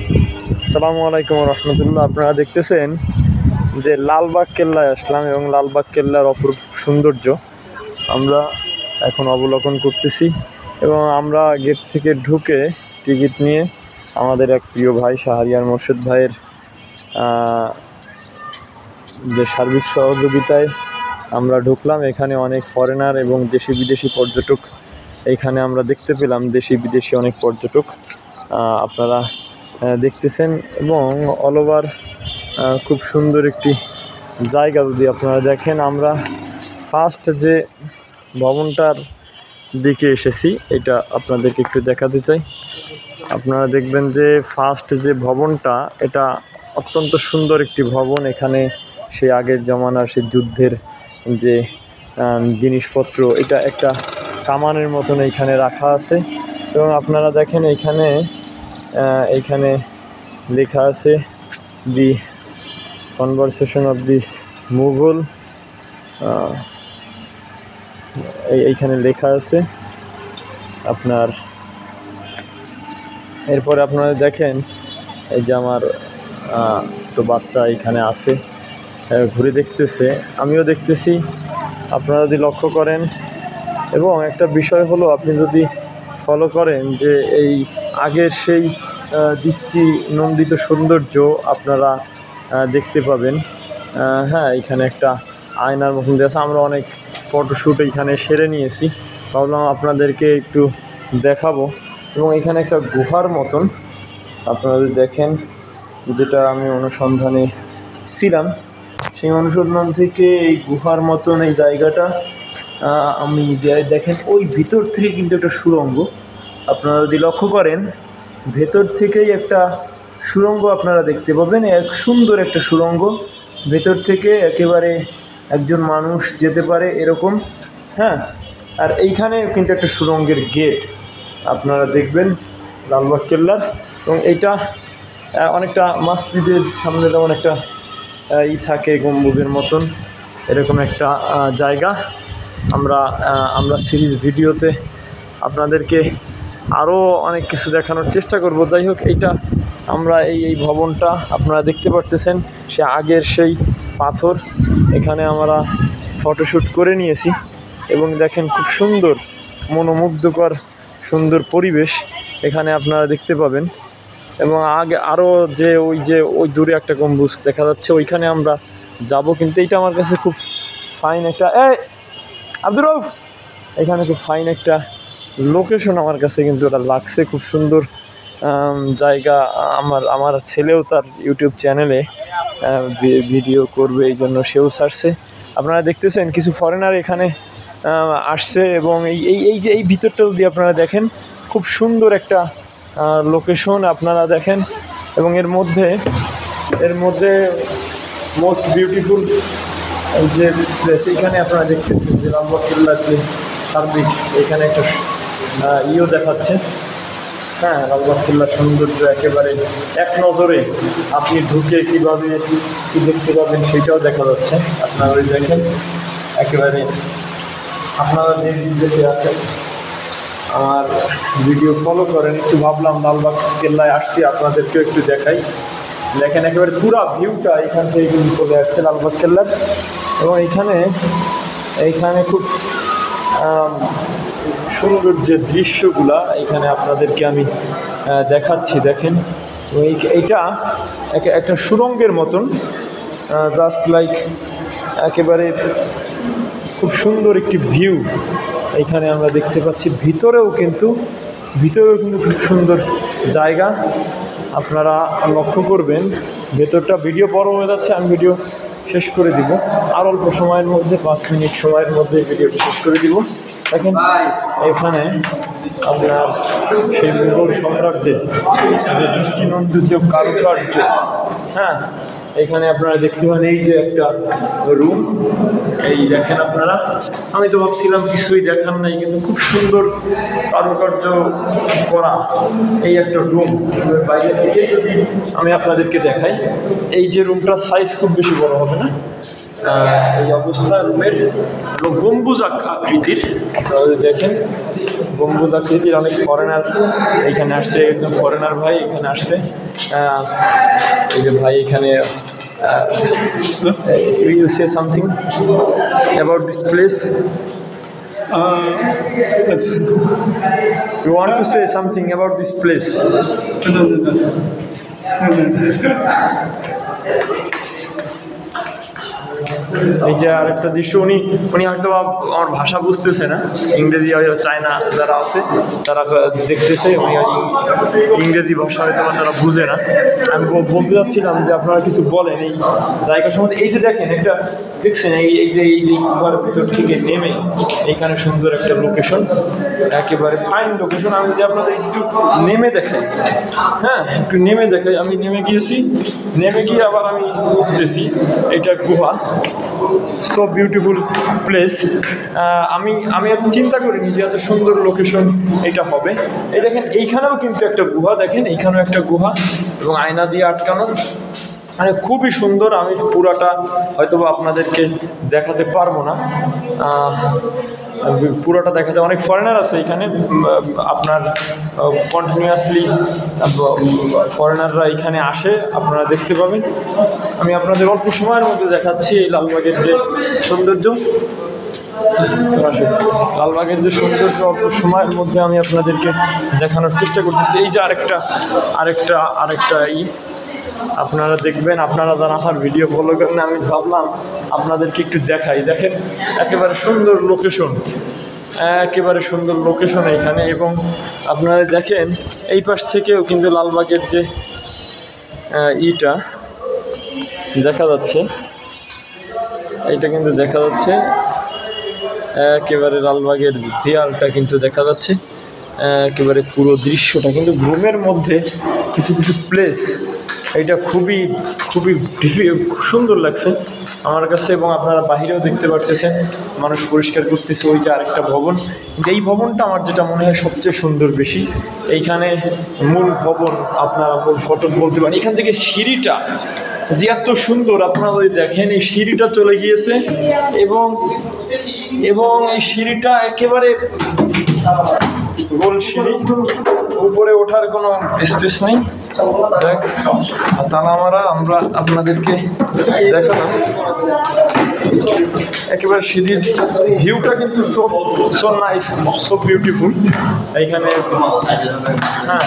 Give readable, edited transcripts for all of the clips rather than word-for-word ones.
আসসালামু আলাইকুম রহমতুল্লাহ। আপনারা দেখতেছেন যে লালবাগ কেল্লায় আসলাম এবং লালবাগ কেল্লার অপরূপ সৌন্দর্য আমরা এখন অবলোকন করতেছি। এবং আমরা গেট থেকে ঢুকে টিকিট নিয়ে আমাদের এক প্রিয় ভাই শাহরিয়ার মোর্শেদ ভাইয়ের যে সার্বিক সহযোগিতায় আমরা ঢুকলাম। এখানে অনেক ফরেনার এবং দেশি বিদেশি পর্যটক এইখানে আমরা দেখতে পেলাম। দেশি বিদেশি অনেক পর্যটক আপনারা দেখতেছেন এবং অল ওভার খুব সুন্দর একটি জায়গা। যদি আপনারা দেখেন, আমরা ফার্স্ট যে ভবনটার দিকে এসেছি, এটা আপনাদেরকে একটু দেখাতে চাই। আপনারা দেখবেন যে ফার্স্ট যে ভবনটা, এটা অত্যন্ত সুন্দর একটি ভবন। এখানে সে আগের জমানার সে যুদ্ধের যে জিনিসপত্র, এটা একটা কামানের মতন এইখানে রাখা আছে। এবং আপনারা দেখেন এইখানে লেখা আছে দি কনভারসেশন অফ দিস মুঘল, এইখানে লেখা আছে আপনার। এরপরে আপনারা দেখেন এই যে আমার ছোটো বাচ্চা এখানে আছে, ঘুরে দেখতেছে, আমিও দেখতেছি। আপনারা যদি লক্ষ্য করেন, এবং একটা বিষয় হলো, আপনি যদি ফলো করেন যে এই আগের সেই দৃষ্টি নন্দিত সৌন্দর্য আপনারা দেখতে পাবেন। হ্যাঁ, এখানে একটা আয়নার মতন আছে। আমরা অনেক ফটোশ্যুট এইখানে সেরে নিয়েছি, ভাবলাম আপনাদেরকে একটু দেখাবো। এবং এখানে একটা গুহার মতন আপনারা যদি দেখেন, যেটা আমি অনুসন্ধানে ছিলাম, সেই অনুসন্ধান থেকে এই গুহার মতন এই জায়গাটা আমি দেখেন ওই ভিতর থেকে কিন্তু একটা সুড়ঙ্গ। আপনারা যদি লক্ষ্য করেন, ভেতর থেকেই একটা সুড়ঙ্গ আপনারা দেখতে পাবেন। এক সুন্দর একটা সুড়ঙ্গ, ভেতর থেকে একেবারে একজন মানুষ যেতে পারে এরকম। হ্যাঁ, আর এইখানে কিন্তু একটা সুড়ঙ্গের গেট আপনারা দেখবেন লালবাগ কেল্লার। এবং এইটা অনেকটা মসজিদের সামনে যেমন একটা থাকে গম্বুজের মতন, এরকম একটা জায়গা। আমরা সিরিজ ভিডিওতে আপনাদেরকে আরও অনেক কিছু দেখানোর চেষ্টা করব। যাই হোক, এইটা আমরা এই ভবনটা আপনারা দেখতে পারতেছেন, সে আগের সেই পাথর। এখানে আমরা ফটোশ্যুট করে নিয়েছি এবং দেখেন খুব সুন্দর মনোমুগ্ধকর সুন্দর পরিবেশ এখানে আপনারা দেখতে পাবেন। এবং আরও ওই দূরে একটা গম্বুজ দেখা যাচ্ছে, ওইখানে আমরা যাব। কিন্তু এইটা আমার কাছে খুব ফাইন একটা আব্দুর রউফ, এখানে খুব ফাইন একটা লোকেশন আমার কাছে কিন্তু এটা লাগছে। খুব সুন্দর জায়গা। আমার ছেলেও তার ইউটিউব চ্যানেলে ভিডিও করবে, এই জন্য সেও ছাড়ছে। আপনারা দেখতেছেন কিছু ফরেনার এখানে আসছে। এবং এই ভিতরটা যদি আপনারা দেখেন, খুব সুন্দর একটা লোকেশন আপনারা দেখেন। এবং এর মধ্যে মোস্ট বিউটিফুল যে প্লেস, এইখানে আপনারা দেখতেছেন যে লালবাগ কেল্লার যে সার্বিক, এখানে একটা দেখাচ্ছে। হ্যাঁ, লালবাগ কেল্লার সৌন্দর্য একেবারে এক নজরে আপনি ঢুকে কীভাবে কী দেখতে পাবেন সেইটাও দেখা যাচ্ছে। আপনারা দেখেন একেবারে, আপনারা যেতে আছেন আর ভিডিও ফলো করেন, একটু ভাবলাম লালবাগ কেল্লায় আসছি আপনাদেরকেও একটু দেখাই। দেখেন একেবারে পুরা ভিউটা এখান থেকে কিন্তু চলে আসছে লালবাগ কেল্লার। এবং এইখানে খুব সুন্দর যে দৃশ্যগুলা এখানে আপনাদেরকে আমি দেখাচ্ছি। দেখেন এইটা একটা সুড়ঙ্গের মতন, জাস্ট লাইক একেবারে খুব সুন্দর একটি ভিউ এইখানে আমরা দেখতে পাচ্ছি। ভিতরেও কিন্তু খুব সুন্দর জায়গা। আপনারা লক্ষ্য করবেন, ভেতরটা ভিডিও বড় হয়ে যাচ্ছে, আমি ভিডিও শেষ করে দিব আর অল্প সময়ের মধ্যে, 5 মিনিট সময়ের মধ্যে ভিডিওটি শেষ করে দিব। দেখেন এখানে আপনার সেই মুঘল সম্রাটদের যে দৃষ্টিনন্দিত কারুকার্য, হ্যাঁ, এখানে আপনারা দেখতে পান এই যে একটা রুম। এই দেখেন আপনারা, আমি তো ভাবছিলাম কিছুই দেখার নাই, কিন্তু খুব সুন্দর কারুকার্য করা এই একটা রুম। বাইরে থেকে যদি আমি আপনাদেরকে দেখাই, এই যে রুমটার সাইজ খুব বেশি বড় হবে না, এই অবস্থা রুমের, এবং গম্বুজ আকৃতির, আপনারা যদি দেখেন গম্বুজ আকৃতির। অনেক ফরেনার এখানে আসছে, একদম ফরেনার ভাই এখানে আসছে। এই যে ভাই এখানে, will you say something about this place? You want to say something about this place? এই যে আরেকটা দৃশ্য, উনি হয়তো আমার ভাষা বুঝতেছে না, ইংরেজি হয়তো চায়না যারা আছে তারা দেখতেছে, উনি ইংরেজি ভাষা হয়তো তারা বুঝে না। আমি বলতে চাচ্ছিলাম যে আপনারা কিছু বলেন এই জায়গা সম্বন্ধে। এই যে দেখেন একটা, দেখছেন এই যে গুহার ভিতর থেকে নেমে এইখানে সুন্দর একটা লোকেশন, একেবারে ফাইন লোকেশন। আমি যদি আপনাদের একটু নেমে দেখাই, হ্যাঁ একটু নেমে দেখাই, আমি নেমে গিয়েছি, নেমে গিয়ে আবার আমি উঠতেছি। এটা গুহা, সো বিউটিফুল প্লেস। আমি এত চিন্তা করিনি যে এত সুন্দর লোকেশন এটা হবে। এই দেখেন এইখানেও কিন্তু একটা গুহা, দেখেন এইখানেও একটা গুহা, এবং আয়না দিয়ে আটকানো, মানে খুবই সুন্দর। আমি পুরাটা হয়তো আপনাদেরকে দেখাতে পারবো না, পুরোটা দেখাতে অনেক ফরেনার আছে এখানে, আপনার কন্টিনিউয়াসলি ফরেনাররা এখানে আসে, আপনারা দেখতে পাবেন। আমি আপনাদের অল্প সময়ের মধ্যে দেখাচ্ছি এই লালবাগের যে সৌন্দর্য, লালবাগের যে সৌন্দর্য অল্প সময়ের মধ্যে আমি আপনাদেরকে দেখানোর চেষ্টা করতেছি। এই যে আরেকটা আপনারা দেখবেন, আপনারা যারা আমার ভিডিও ফলো করেন, আমি ভাবলাম আপনাদেরকে একটু দেখাই। দেখেন একেবারে সুন্দর লোকেশন, একেবারে সুন্দর লোকেশন এখানে। এবং আপনারা দেখেন এই পাশ থেকেও কিন্তু লালবাগের যে ইটা দেখা যাচ্ছে, এইটা কিন্তু দেখা যাচ্ছে, একেবারে লালবাগের দেয়ালটা কিন্তু দেখা যাচ্ছে, একেবারে পুরো দৃশ্যটা কিন্তু রুমের মধ্যে কিছু কিছু প্লেস, এটা খুবই সুন্দর লাগছে আমার কাছে। এবং আপনারা বাহিরেও দেখতে পারতেছেন মানুষ পরিষ্কার করতেছে। ওই যে আরেকটা ভবন, এই ভবনটা আমার যেটা মনে হয় সবচেয়ে সুন্দর বেশি। এইখানে মূল ভবন আপনারা ফটক বলতে পারেন। এখান থেকে সিঁড়িটা যে এত সুন্দর, আপনারা ওই দেখেন এই সিঁড়িটা চলে গিয়েছে, এবং এই সিঁড়িটা একেবারে গোল সিঁড়ি, উপরে ওঠার কোনো স্পেস নেই। তালা মারা, আমরা আপনাদেরকে দেখালাম একেবারে সিঁড়ির ভিউটা কিন্তু সো নাইস, সো বিউটিফুল। এইখানে হ্যাঁ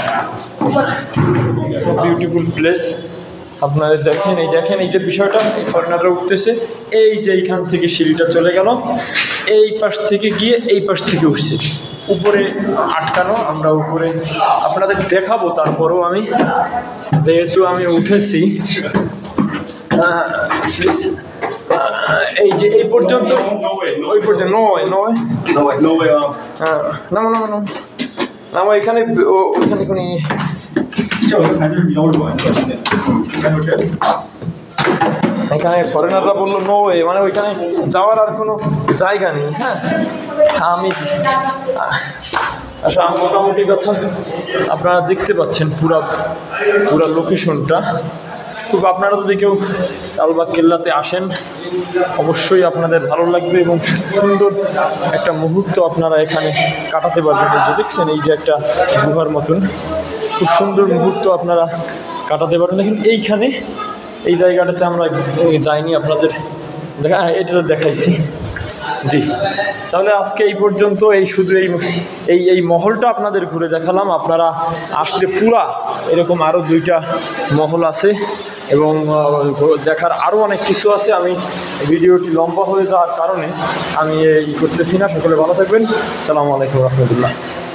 বিউটিফুল প্লেস। আপনারা দেখেন এই যে বিষয়টা, এই ফরেনাররা উঠতেছে, এই যে এইখান থেকে সিঁড়িটা চলে গেল, এই পাশ থেকে গিয়ে এই পাশ থেকে উঠছে, উপরে আটকানো। আমরা উপরে আপনাদের দেখাবো, তারপরেও আমি যেহেতু আমি উঠেছি, এই যে এই পর্যন্ত, ওই পর্যন্ত নামো এখানে, ওইখানে কোনো এখানে ফরেনাররা বললো নো ওয়ে, মানে ওইখানে যাওয়ার আর কোনো জায়গা নেই। হ্যাঁ আমি আচ্ছা, মোটামুটি কথা আপনারা দেখতে পাচ্ছেন পুরা লোকেশনটা। খুব আপনারা যদি কেউ লালবাগ কেল্লাতে আসেন, অবশ্যই আপনাদের ভালো লাগবে এবং সুন্দর একটা মুহূর্ত আপনারা এখানে কাটাতে পারবেন। এই যে দেখছেন, এই যে একটা গুহার মতন খুব সুন্দর মুহূর্ত আপনারা কাটাতে পারবেন। দেখেন এইখানে এই জায়গাটাতে আমরা যাইনি, আপনাদের এটা দেখাইছি। জি, তাহলে আজকে এই পর্যন্ত। এই শুধু এই মহলটা আপনাদের ঘুরে দেখালাম। আপনারা আসলে পুরা এরকম আরও 2টা মহল আছে এবং দেখার আরও অনেক কিছু আছে। আমি ভিডিওটি লম্বা হয়ে যাওয়ার কারণে আমি করতেছি না। সকলে ভালো থাকবেন। আসসালামু আলাইকুম রহমতুল্লাহ।